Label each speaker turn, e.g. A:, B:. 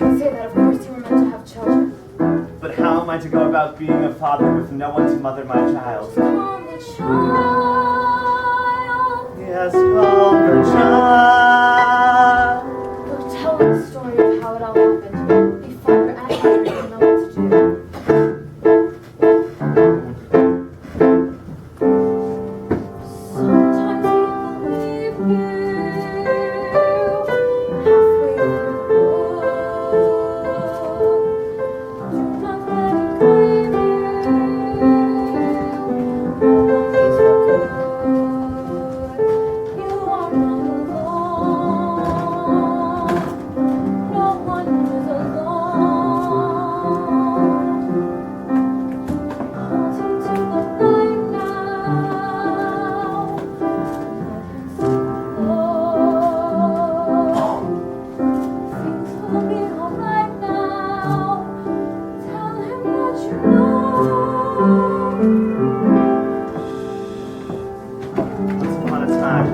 A: can say that, of course you were meant to have children.
B: But how am I to go about being a father with no one to mother my child?
A: Calm the child.
B: Yes, calm the child.
A: Go tell him the story of how it all happened. Be father and mother, you know what to do. Sometimes we believe you. Halfway through the wood. Do not let it claim you. No one leaves for good. You are not alone. No one is alone. Hold him to the light now. Things will be alright now. Tell him what you know.
B: Once upon a time,